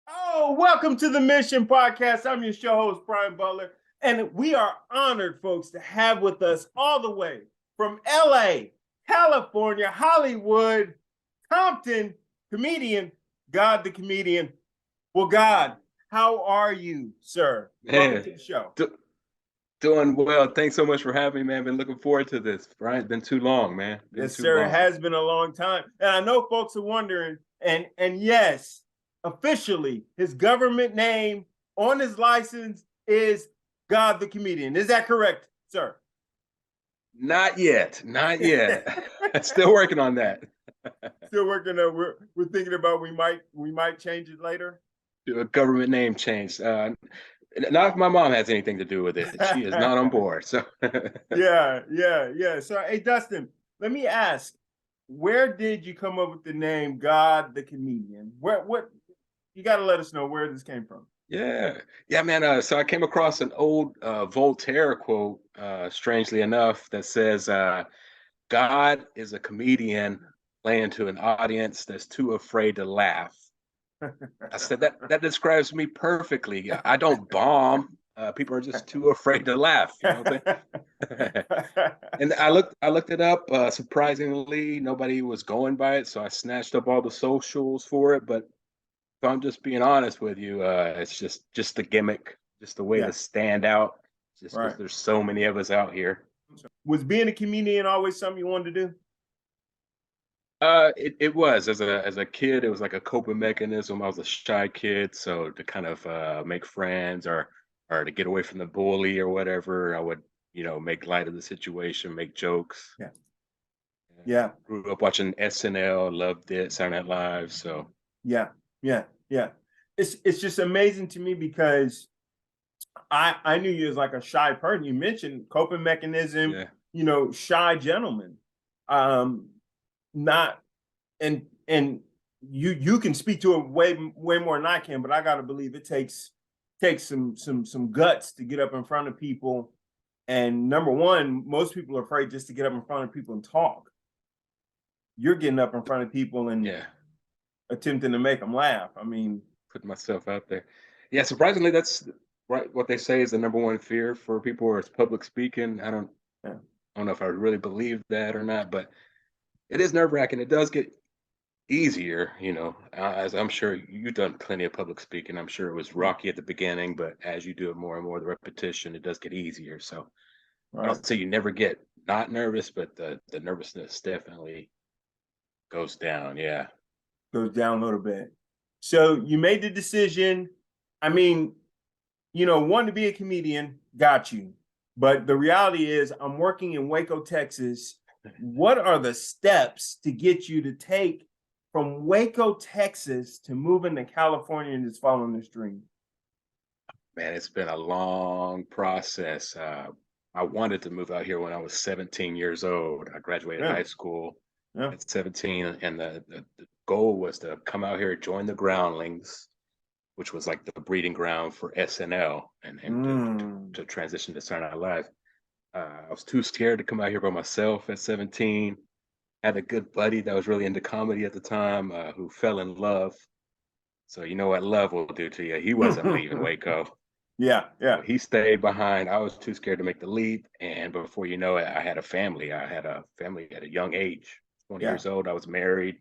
Oh, welcome to the Mission Podcast. I'm your show host, Brian Butler, and we are honored, folks, to have with us all the way from LA, California, Hollywood, Compton, comedian, God the comedian. Well, God, how are you, sir? Welcome to the show. Doing well. Thanks so much for having me, man. Been looking forward to this, Brian. It's been too long, man. Yes, sir. It has been a long time. And I know folks are wondering, and yes, officially, his government name on his license is God the Comedian. Is that correct, sir? Not yet. Not yet. Still working on that. Still working on. We're thinking about we might change it later. Do a government name change. Not if my mom has anything to do with it. She is not on board. So yeah. So hey, Dustin, let me ask, where did you come up with the name God the Comedian? What you got to let us know where this came from. Yeah, man. So I came across an old Voltaire quote, strangely enough, that says, "God is a comedian playing to an audience that's too afraid to laugh." I said that describes me perfectly. I don't bomb. People are just too afraid to laugh. You know what I'm saying? And I looked it up. Surprisingly, nobody was going by it, so I snatched up all the socials for it. But if I'm just being honest with you, it's just the gimmick, just the way to stand out. Just because there's so many of us out here. Was being a comedian always something you wanted to do? It was as a kid. It was like a coping mechanism. I was a shy kid, so to kind of make friends or to get away from the bully or whatever, I would make light of the situation, make jokes. Yeah. Grew up watching SNL, loved it, Saturday Night Live. So yeah. It's just amazing to me because I knew you as like a shy person. You mentioned coping mechanism, shy gentleman. Not and you can speak to it way more than I can, but I gotta believe it takes some guts to get up in front of people. And number one, most people are afraid just to get up in front of people and talk. You're getting up in front of people and attempting to make them laugh. I mean, putting myself out there. Yeah, surprisingly, that's right. What they say is the number one fear for people is public speaking. I don't know if I really believe that or not, but it is nerve-wracking. It does get easier, as I'm sure you've done plenty of public speaking. I'm sure it was rocky at the beginning, but as you do it more and more, the repetition, it does get easier. So I don't say you never get not nervous, but the nervousness definitely goes down. Yeah. Goes down a little bit. So you made the decision. I mean, wanting to be a comedian, got you. But the reality is I'm working in Waco, Texas. What are the steps to get you to take from Waco, Texas to moving to California and just following this dream? Man, it's been a long process. I wanted to move out here when I was 17 years old. I graduated high school at 17, and the goal was to come out here, join the Groundlings, which was like the breeding ground for SNL, and to transition to Saturday Night Live. I was too scared to come out here by myself at 17. Had a good buddy that was really into comedy at the time, who fell in love. So you know what love will do to you. He wasn't leaving Waco. Yeah. So he stayed behind. I was too scared to make the leap. And before you know it, I had a family. I had a family at a young age. 20 years old, I was married.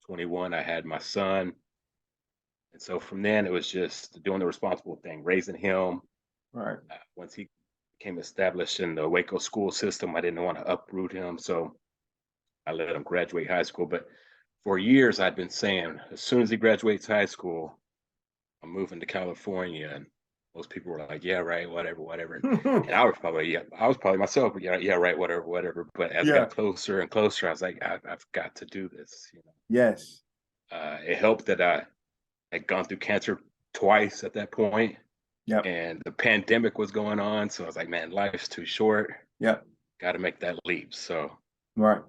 21, I had my son. And so from then, it was just doing the responsible thing, raising him. Right. Once he became established in the Waco school system, I didn't want to uproot him. So I let him graduate high school. But for years, I'd been saying, as soon as he graduates high school, I'm moving to California. And most people were like, yeah, right, whatever. And I was probably myself, but yeah, right, whatever. But as it got closer and closer, I was like, I've got to do this. Yes. It helped that I had gone through cancer twice at that point. Yep. And the pandemic was going on. So I was like, man, life's too short. Yep. Got to make that leap. So. Right.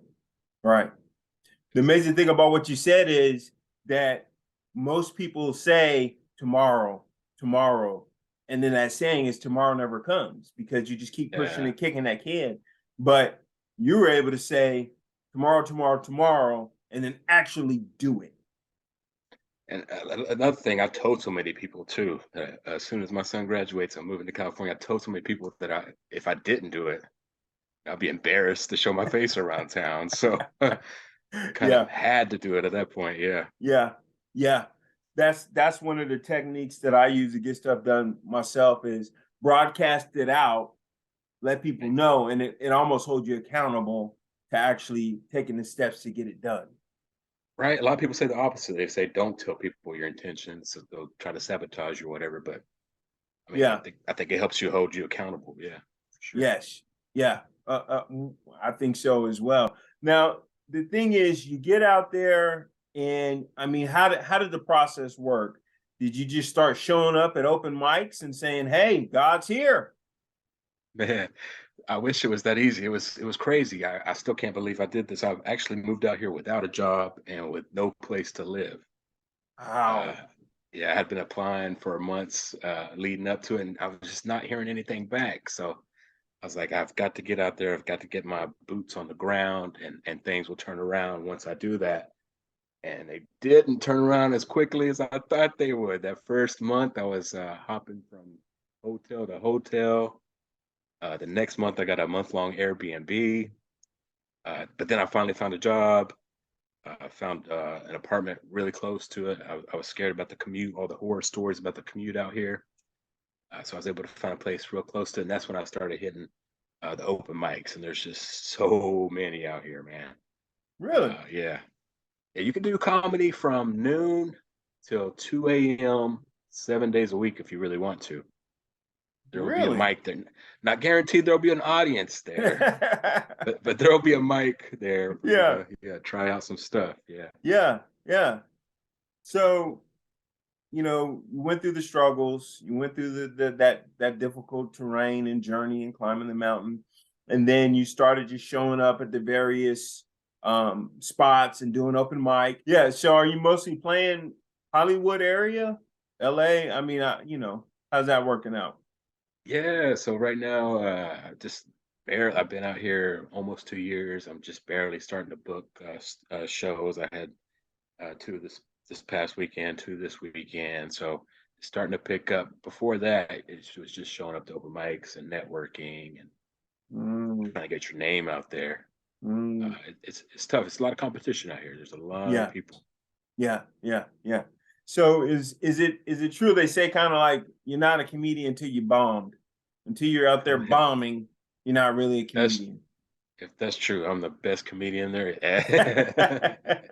The amazing thing about what you said is that most people say tomorrow, and then that saying is tomorrow never comes because you just keep pushing and kicking that can. But you were able to say tomorrow, and then actually do it. And another thing, I've told so many people too, that as soon as my son graduates, I'm moving to California. I told so many people that if I didn't do it, I'd be embarrassed to show my face around town. So kind of Yeah, had to do it at that point. Yeah. yeah, yeah. That's one of the techniques that I use to get stuff done myself is broadcast it out, let people know, and it almost holds you accountable to actually taking the steps to get it done. Right. A lot of people say the opposite. They say don't tell people your intentions. So they'll try to sabotage you or whatever. But I mean, Yeah. I think it helps you hold you accountable. Yeah, for sure. Yes. Yeah. I think so as well. Now, the thing is, you get out there, and I mean, how did the process work? Did you just start showing up at open mics and saying, "Hey, God's here"? Man, I wish it was that easy. It was crazy. I still can't believe I did this. I've actually moved out here without a job and with no place to live. Uh, Wow. yeah, I had been applying for months leading up to it, and I was just not hearing anything back. So I was like, I've got to get out there. I've got to get my boots on the ground, and things will turn around once I do that. And they didn't turn around as quickly as I thought they would. That first month, I was hopping from hotel to hotel. The next month, I got a month-long Airbnb. But then I finally found a job. I found an apartment really close to it. I was scared about the commute, all the horror stories about the commute out here. So I was able to find a place real close to it. And that's when I started hitting the open mics. And there's just so many out here, man. Really? Yeah. Yeah, you can do comedy from noon till 2 a.m., 7 days a week if you really want to. There will be a Really? mic there. Not guaranteed there'll be an audience there, but there'll be a mic there for you Yeah. to try out some stuff. Yeah. Yeah. Yeah. So, you went through the struggles, you went through that difficult terrain and journey and climbing the mountain, and then you started just showing up at the various spots and doing open mic. Yeah. So, are you mostly playing Hollywood area, LA? I mean, how's that working out? Yeah. So right now, just barely. I've been out here almost 2 years. I'm just barely starting to book shows. I had two this past weekend, two this weekend. So it's starting to pick up. Before that, it was just showing up to open mics and networking and Mm, trying to get your name out there. mm, It's tough. It's a lot of competition out here. There's a lot of yeah. people. Yeah, yeah, yeah. So is it true they say kind of like you're not a comedian until you bombed, until you're out there bombing, you're not really a That's comedian. if that's true. I'm the best comedian there is.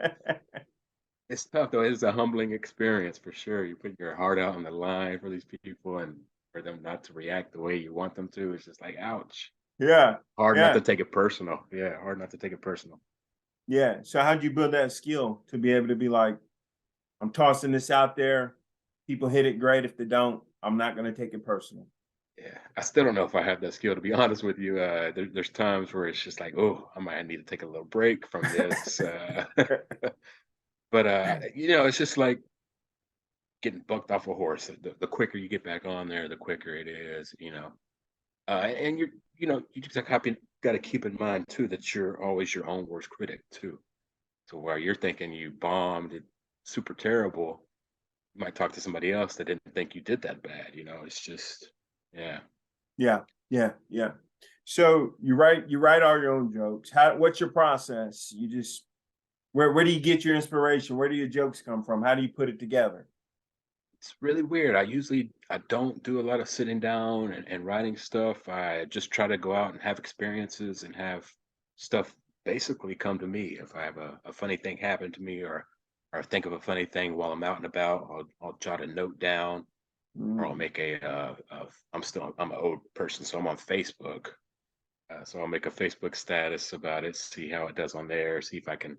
It's tough though. It's a humbling experience for sure. You put your heart out on the line for these people, and for them not to react the way you want them to, it's just like, ouch. Yeah, Hard not to yeah, take it personal. Yeah, hard not to take it personal. yeah. So how'd you build that skill to be able to be like, I'm tossing this out there. People hit it great. If they don't, I'm not going to take it personal. Yeah, I still don't know if I have that skill to be honest with you. There's times where it's just like, oh, I might need to take a little break from this. But it's just like getting bucked off a horse. The quicker you get back on there, the quicker it is. And you just got to keep in mind too that you're always your own worst critic too. So while you're thinking you bombed, it super terrible, you might talk to somebody else that didn't think you did that bad. It's just yeah. Yeah, yeah, yeah. So you write all your own jokes. What's your process? You just where do you get your inspiration? Where do your jokes come from? How do you put it together? It's really weird. I don't do a lot of sitting down and writing stuff. I just try to go out and have experiences and have stuff basically come to me. If I have a funny thing happen to me or think of a funny thing while I'm out and about, I'll jot a note down or I'll Mm, make I'm an old person, so I'm on Facebook. So I'll make a Facebook status about it, see how it does on there, see if I can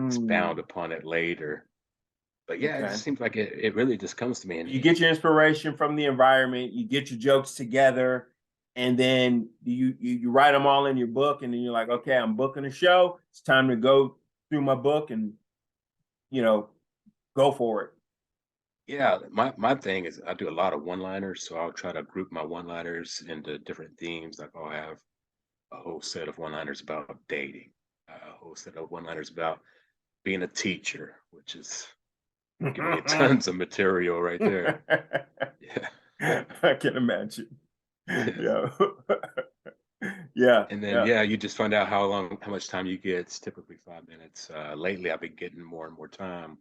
expound mm, upon it later. But yeah, it okay. just seems like it really just comes to me and You get your inspiration from the environment, you get your jokes together, and then you write them all in your book, and then you're like, okay, I'm booking a show. It's time to go through my book and you know go for it. yeah, my thing is I do a lot of one-liners, so I'll try to group my one-liners into different themes. Like I'll have a whole set of one-liners about dating, a whole set of one-liners about being a teacher, which is giving me tons of material right there. Yeah. I can imagine. Yes. Yeah. Yeah. And then Yeah. you just find out how much time you get. It's typically 5 minutes. Lately, I've been getting more and more time.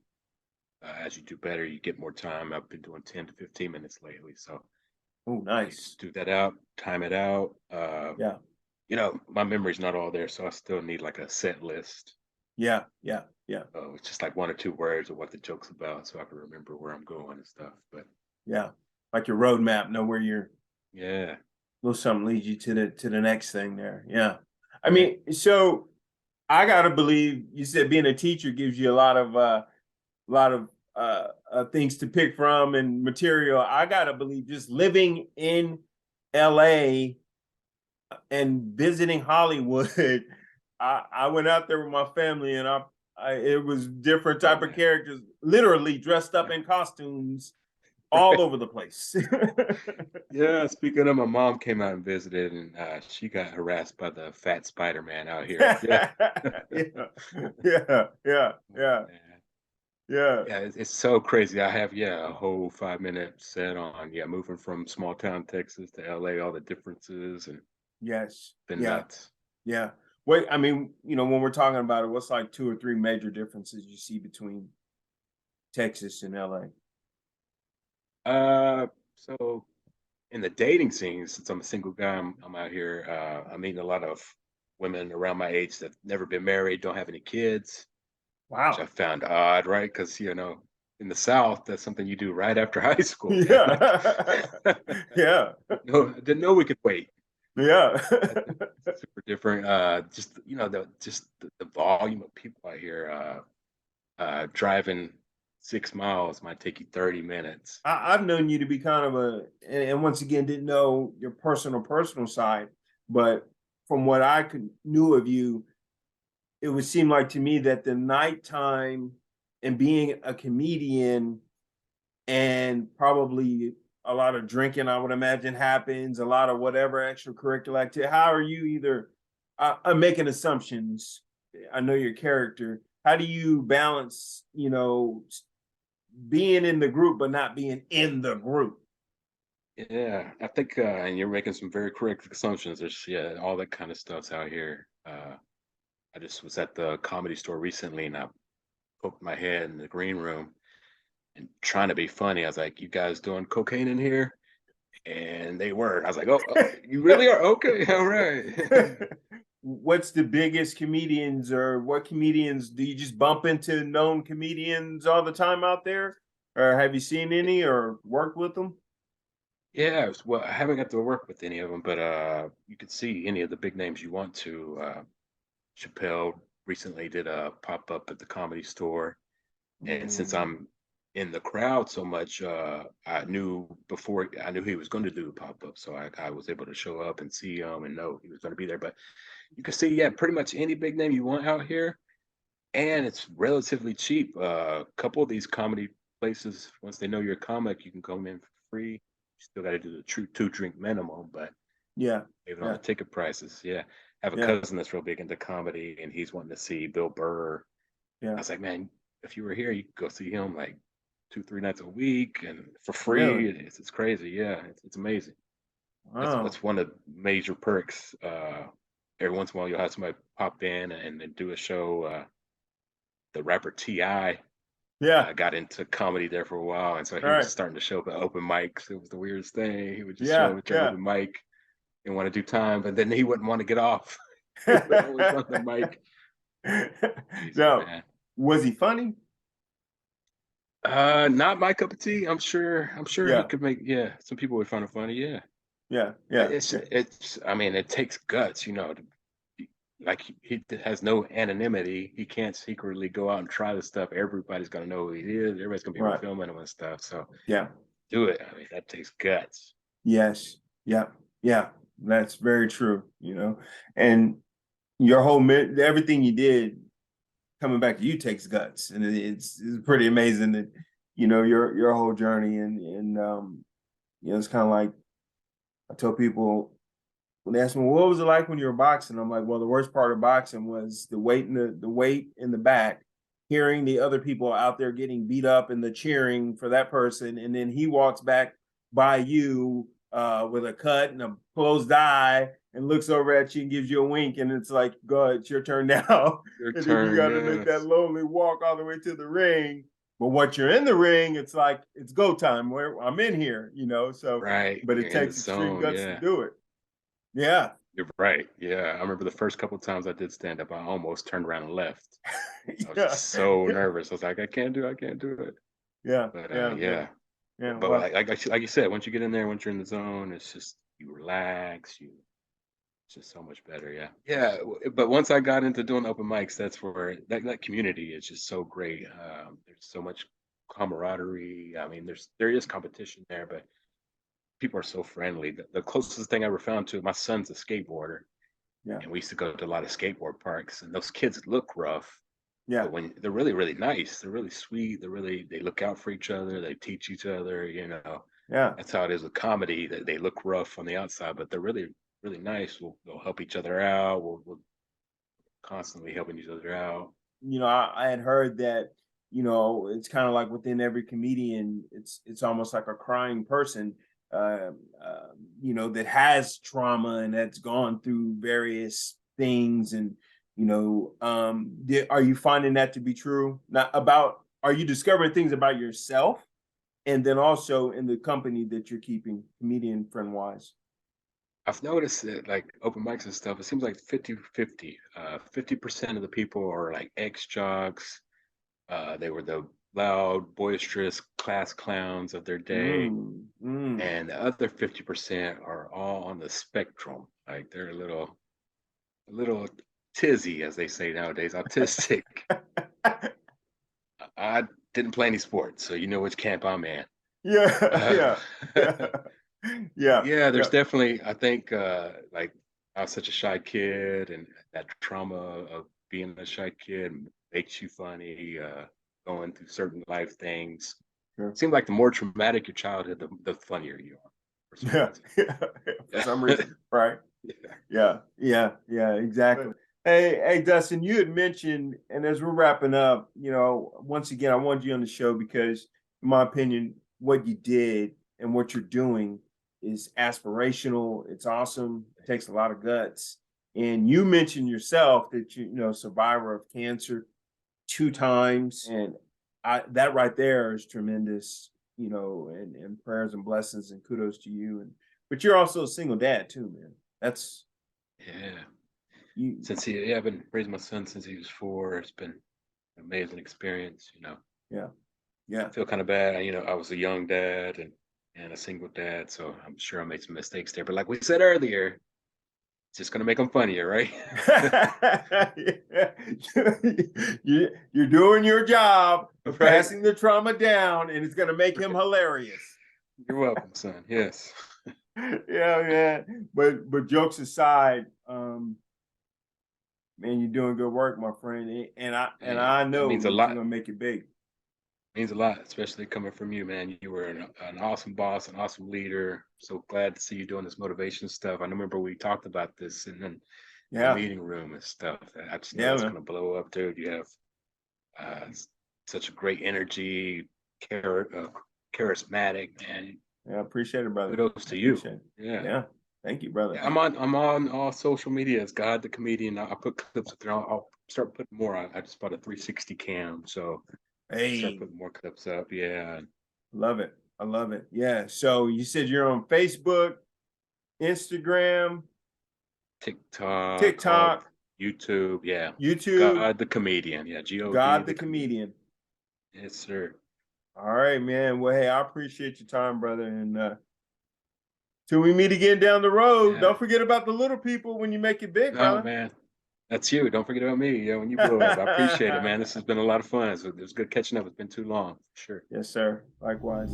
As you do better, you get more time. I've been doing 10 to 15 minutes lately. So Oh, nice. just do that out, time it out. Yeah. My memory's not all there, so I still need like a set list. Yeah. Yeah. Yeah. It's just like 1 or 2 words of what the joke's about, so I can remember where I'm going and stuff. But Yeah. Like your roadmap, know where you're yeah, little something leads you to the next thing there. Yeah. I yeah, mean, so I gotta believe you said being a teacher gives you a lot of things to pick from and material. I gotta believe just living in LA and visiting Hollywood, I went out there with my family and it was different type of characters, literally dressed up in costumes all right. over the place. Yeah. Speaking of, my mom came out and visited, and she got harassed by the fat Spider Man out here. Yeah. Yeah, yeah, yeah, yeah, Man. yeah. Yeah, it's so crazy. I have a whole 5 minute set on moving from small town Texas to LA, all the differences, and Yes, been yeah, nuts. yeah. Wait, I mean, when we're talking about it, what's like 2 or 3 major differences you see between Texas and LA? So in the dating scene, since I'm a single guy, I'm out here. I'm meeting a lot of women around my age that've never been married, don't have any kids, which I Wow. found odd, right? Because in the South, that's something you do right after high school, man. Yeah, yeah, No, I didn't know we could wait. yeah, That's super different. Just the volume of people out here. Driving 6 miles might take you 30 minutes. I've known you to be kind of and once again, didn't know your personal side, but from what knew of you, it would seem like to me that the nighttime and being a comedian and probably a lot of drinking, I would imagine, happens, a lot of whatever extracurricular activity. How are you I'm making assumptions. I know your character. How do you balance, being in the group, but not being in the group? Yeah, I think, and you're making some very correct assumptions. There's, all that kind of stuff's out here. I just was at the Comedy Store recently, and I poked my head in the green room and trying to be funny. I was like, "You guys doing cocaine in here?" And they were. I was like, "Oh, you really are? Okay, all right." What's the biggest comedians, or what comedians do you just bump into known comedians all the time out there? Or have you seen any or worked with them? Yeah, well, I haven't got to work with any of them, but you could see any of the big names you want to. Chappelle recently did a pop up at the Comedy Store, and since Mm, I'm in the crowd so much, I knew he was going to do a pop up, so I was able to show up and see him and know he was going to be there. But you can see, pretty much any big name you want out here, and it's relatively cheap. A couple of these comedy places, once they know you're a comic, you can come in for free. You still got to do the true 2 drink minimum, but yeah, even on yeah, the ticket prices, yeah. I have a yeah, cousin that's real big into comedy, and he's wanting to see Bill Burr. I yeah. was like, man, if you were here, you could go see him like 2, 3 nights a week and for free. Really? It's crazy. Yeah, it's amazing. Wow. That's one of the major perks. Every once in a while, you'll have somebody pop in and do a show. The rapper Ti Yeah. got into comedy there for a while, and so All he was right. starting to show up at open mics. It was the weirdest thing. He would just show Yeah. up at your Yeah. open mic and want to do time, but then he wouldn't want to get off. He would always run the mic. Crazy, Now, man. was he funny? Not my cup of tea. I'm sure he Yeah. could make, some people would find it funny, yeah. Yeah. Yeah. Yeah. I mean, it takes guts, like he has no anonymity. He can't secretly go out and try this stuff. Everybody's gonna know who he is. Everybody's gonna be Right. filming him and stuff. So Yeah. do it. I mean, that takes guts. Yes. Yeah. Yeah. That's very true, and your everything you did coming back to you takes guts, and it's pretty amazing that your whole journey, and it's kind of like I tell people when they ask me what was it like when you were boxing, I'm like, well, the worst part of boxing was the weight in the weight in the back, hearing the other people out there getting beat up and the cheering for that person, and then he walks back by you with a cut and a closed eye and looks over at you and gives you a wink, and it's like, go ahead, it's your turn now. Your And then you got to make that lonely walk all the way to the ring. But once you're in the ring, it's like, it's go time. Where I'm in here, so right. but it You're in takes the extreme zone, guts to do it. Yeah. You're right. Yeah. I remember the first couple of times I did stand up, I almost turned around and left. I was just so nervous. I was like, I can't do it. Yeah. But Yeah. but Well, like you said, once you get in there, once you're in the zone, it's just you relax, it's just so much better. Yeah. Yeah. But once I got into doing open mics, that's where that community is just so great. There's so much camaraderie. I mean, there is competition there, but people are so friendly. The closest thing I ever found to, my son's a skateboarder, yeah. and we used to go to a lot of skateboard parks, and those kids look rough, Yeah. but when they're really, really nice, they're really sweet, they look out for each other, they teach each other, Yeah. That's how it is with comedy. That they look rough on the outside, but they're really, really nice. They'll help each other out. We'll constantly helping each other out. I had heard that, it's kind of like within every comedian, it's almost like a crying person, uh, that has trauma and that's gone through various things. And, are you finding that to be true? Are you discovering things about yourself? And then also in the company that you're keeping, comedian friend wise? I've noticed that like open mics and stuff, it seems like 50-50. 50% of the people are like ex-jocks. They were the loud, boisterous class clowns of their day. And the other 50% are all on the spectrum. Like they're a little tizzy, as they say nowadays, autistic. I didn't play any sports, so you know which camp I'm in. Yeah. Yeah, there's definitely, I think, like I was such a shy kid, and that trauma of being a shy kid makes you funny, going through certain life things. Sure. It seems like the more traumatic your childhood, the funnier you are for some reason. For some reason, right? Yeah, exactly. Hey, Dustin, you had mentioned, and as we're wrapping up, once again, I wanted you on the show because, in my opinion, what you did and what you're doing is aspirational. It's awesome. It takes a lot of guts. And you mentioned yourself that survivor of cancer 2 times, and that right there is tremendous. And prayers and blessings and kudos to you. But you're also a single dad too, man. That's Yeah. you. I've been raising my son since he was 4. It's been an amazing experience. Yeah. I feel kind of bad. I was a young dad and a single dad, so I'm sure I made some mistakes there. But like we said earlier, it's just gonna make them funnier, right? You're doing your job of Right. passing the trauma down, and it's gonna make him hilarious. You're welcome, son. Yes. Yeah, man. But jokes aside, man, you're doing good work, my friend. And I That know means that a you're lot. gonna make it big. Means a lot, especially coming from you, man. You were an awesome boss, an awesome leader. So glad to see you doing this motivation stuff. I remember we talked about this and then in the Yeah. meeting room and stuff. I just know Yeah, that's man. going to blow up, dude. You have such a great energy, charismatic, man. Yeah, I appreciate it, brother. Kudos to you. Yeah. Thank you, brother. Yeah, I'm on all social media as God the Comedian. I put clips up there. I'll start putting more. I just bought a 360 cam, so start putting more clips up. Yeah. Love it. I love it. Yeah. So you said you're on Facebook, Instagram, TikTok, YouTube. Yeah. YouTube. God the Comedian. Yeah. God God the Comedian. Yes, sir. All right, man. Well, hey, I appreciate your time, brother. And till we meet again down the road, don't forget about the little people when you make it big, No, brother. man. That's you. Don't forget about me. Yeah, when you blow up. I appreciate it, man. This has been a lot of fun. It was good catching up. It's been too long. Sure. Yes, sir. Likewise.